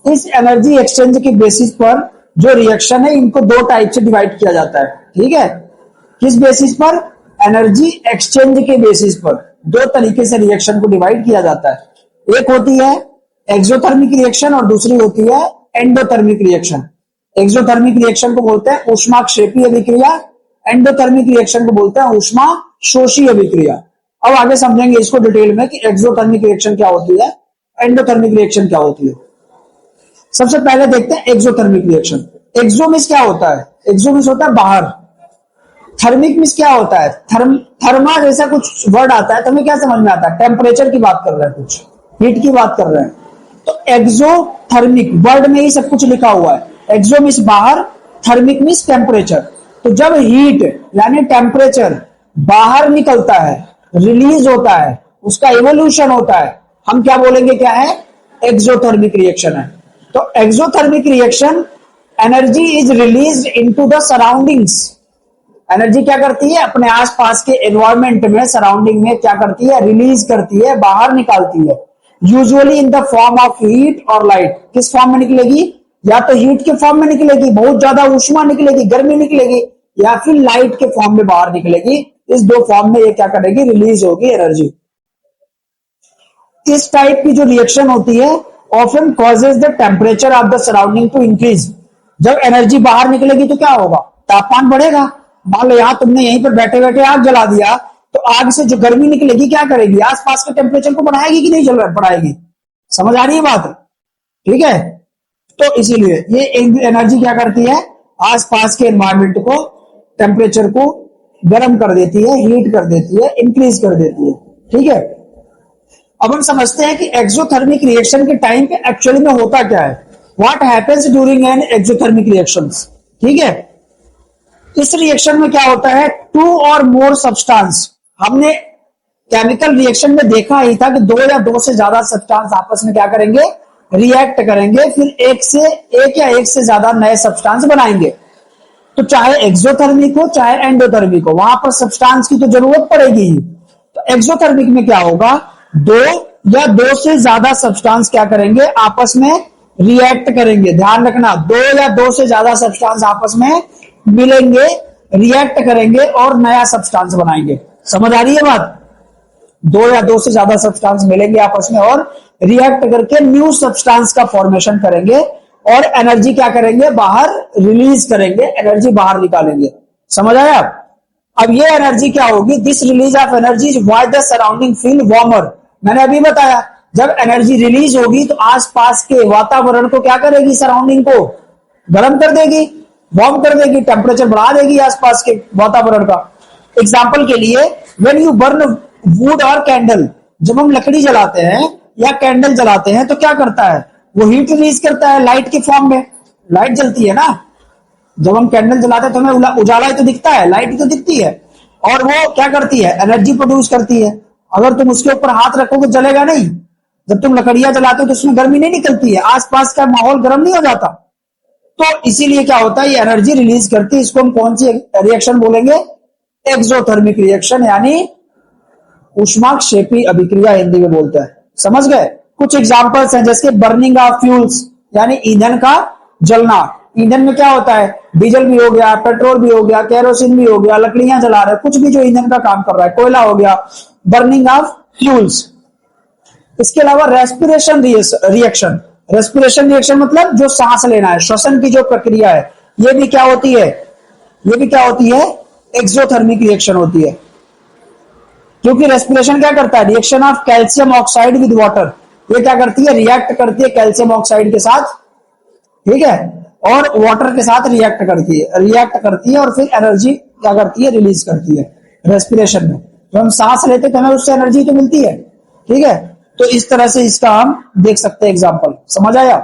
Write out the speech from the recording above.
इस energy exchange के basis पर जो रिएक्शन है इनको दो टाइप से डिवाइड किया जाता है। ठीक है, किस बेसिस पर? एनर्जी एक्सचेंज के बेसिस पर दो तरीके से रिएक्शन को डिवाइड किया जाता है। एक होती है एक्सोथर्मिक रिएक्शन और दूसरी होती है एंडोथर्मिक रिएक्शन। एक्सोथर्मिक रिएक्शन को बोलते हैं ऊष्माक्षेपी अभिक्रिया, एंडोथर्मिक रिएक्शन को बोलते हैं ऊष्मा शोषी अभिक्रिया। अब आगे समझेंगे इसको डिटेल में कि एक्सोथर्मिक रिएक्शन क्या होती है, एंडोथर्मिक रिएक्शन क्या होती है। सबसे पहले देखते हैं एक्सोथर्मिक रिएक्शन। एक्सो मींस क्या होता है? एक्सो मींस होता है बाहर। थर्मिक मींस क्या होता है? थर्मा जैसा कुछ वर्ड आता है तो हमें क्या समझ में आता है? टेम्परेचर की बात कर रहे हैं, कुछ हीट की बात कर रहे हैं। तो एक्सोथर्मिक वर्ड में ही सब कुछ लिखा हुआ है। एक्सो मींस बाहर, थर्मिक मींस टेम्परेचर। तो जब हीट यानी टेम्परेचर बाहर निकलता है, रिलीज होता है, उसका इवोल्यूशन होता है, हम क्या बोलेंगे? क्या है? एक्सोथर्मिक रिएक्शन है। तो exothermic reaction, energy is released into the surroundings. Energy क्या करती है? अपने आसपास के एनवायरमेंट में, सराउंडिंग में क्या करती है? रिलीज करती है, बाहर निकालती है। Usually in the form of heat और लाइट। किस फॉर्म में निकलेगी? या तो हीट के फॉर्म में निकलेगी, बहुत ज्यादा ऊष्मा निकलेगी, गर्मी निकलेगी, या फिर लाइट के फॉर्म में बाहर निकलेगी। इस दो फॉर्म में ये क्या करेगी? रिलीज होगी एनर्जी। इस टाइप की जो रिएक्शन होती है often causes the temperature of the surrounding to increase. जब एनर्जी बाहर निकलेगी तो क्या होगा? तापमान बढ़ेगा। मान लो यहां तुमने यहीं पर बैठे बैठे आग जला दिया, तो आग से जो गर्मी निकलेगी क्या करेगी? आसपास के टेम्परेचर को बढ़ाएगी कि नहीं बढ़ाएगी? समझ आ रही है बात? ठीक है, तो इसीलिए ये एनर्जी क्या करती है? आसपास के एनवायरमेंट को, टेम्परेचर को गर्म कर देती है, हीट कर देती है, इंक्रीज कर देती है। ठीक है, अब हम समझते हैं कि एक्सोथर्मिक रिएक्शन के टाइम पे एक्चुअली में होता क्या है। What happens during an exothermic reactions. ठीक है, इस रिएक्शन में क्या होता है? टू और मोर सब्सटेंस। हमने केमिकल रिएक्शन में देखा ही था कि दो या दो से ज्यादा सब्सटेंस आपस में क्या करेंगे? रिएक्ट करेंगे, फिर एक या एक से ज्यादा नए सब्सटेंस बनाएंगे। तो चाहे एक्सोथर्मिक हो चाहे एंडोथर्मिक हो, वहां पर सब्सटेंस की तो जरूरत पड़ेगी ही। तो एक्सोथर्मिक में क्या होगा? दो या दो से ज्यादा सब्सटेंस क्या करेंगे? आपस में रिएक्ट करेंगे। ध्यान रखना, दो या दो से ज्यादा सब्सटेंस आपस में मिलेंगे, रिएक्ट करेंगे और नया सब्सटेंस बनाएंगे। समझ आ रही है बात? दो या दो से ज्यादा सब्सटेंस मिलेंगे आपस में और रिएक्ट करके न्यू सब्सटेंस का फॉर्मेशन करेंगे और एनर्जी क्या करेंगे? बाहर रिलीज करेंगे, एनर्जी बाहर निकालेंगे। समझ आया? अब ये एनर्जी क्या होगी? This release of energy is why the surrounding feel warmer. मैंने अभी बताया, जब एनर्जी रिलीज होगी तो आसपास के वातावरण को क्या करेगी? सराउंडिंग को गर्म कर देगी, वार्म कर देगी, टेम्परेचर बढ़ा देगी आसपास के वातावरण का। एग्जाम्पल के लिए, व्हेन यू बर्न वुड और कैंडल, जब हम लकड़ी जलाते हैं या कैंडल जलाते हैं तो क्या करता है? वो हीट रिलीज करता है लाइट के फॉर्म में। लाइट जलती है ना, जब हम कैंडल जलाते हैं तो हमें उजाला ही तो दिखता है, लाइट ही तो दिखती है। और वो क्या करती है? एनर्जी प्रोड्यूस करती है। अगर तुम उसके ऊपर हाथ रखोगे जलेगा नहीं। जब तुम लकड़ियां जलाते हो तो उसमें गर्मी नहीं निकलती है, आसपास का माहौल गर्म नहीं हो जाता। तो इसीलिए क्या होता है? ये एनर्जी रिलीज करती है। इसको हम कौन सी रिएक्शन बोलेंगे? एक्सोथर्मिक रिएक्शन, यानी ऊष्माक्षेपी अभिक्रिया हिंदी में बोलते हैं। समझ गए? कुछ एग्जांपल्स हैं जैसे बर्निंग ऑफ फ्यूल्स, यानी ईंधन का जलना। ईंधन में क्या होता है? डीजल भी हो गया, पेट्रोल भी हो गया, केरोसिन भी हो गया, लकड़ियां जला रहे हैं, कुछ भी जो ईंधन का काम कर रहा है, कोयला हो गया, बर्निंग ऑफ फ्यूल्स। इसके अलावा रेस्पिरेशन रिएक्शन। रेस्पिरेशन रिएक्शन मतलब जो सांस लेना है, श्वसन की जो प्रक्रिया है, ये भी क्या होती है? ये भी क्या होती है? एक्सोथर्मिक रिएक्शन होती है। क्योंकि रेस्पिरेशन क्या करता है? Reaction of calcium oxide with water. ये क्या करती है? रिएक्ट करती है कैल्शियम ऑक्साइड के साथ, ठीक है, और वाटर के साथ रिएक्ट करती है और फिर एनर्जी क्या करती है? रिलीज करती है। रेस्पिरेशन में जब हम सांस लेते हैं तो हमें उससे एनर्जी तो मिलती है। ठीक है, तो इस तरह से इसका हम देख सकते हैं एग्जांपल। समझ आया?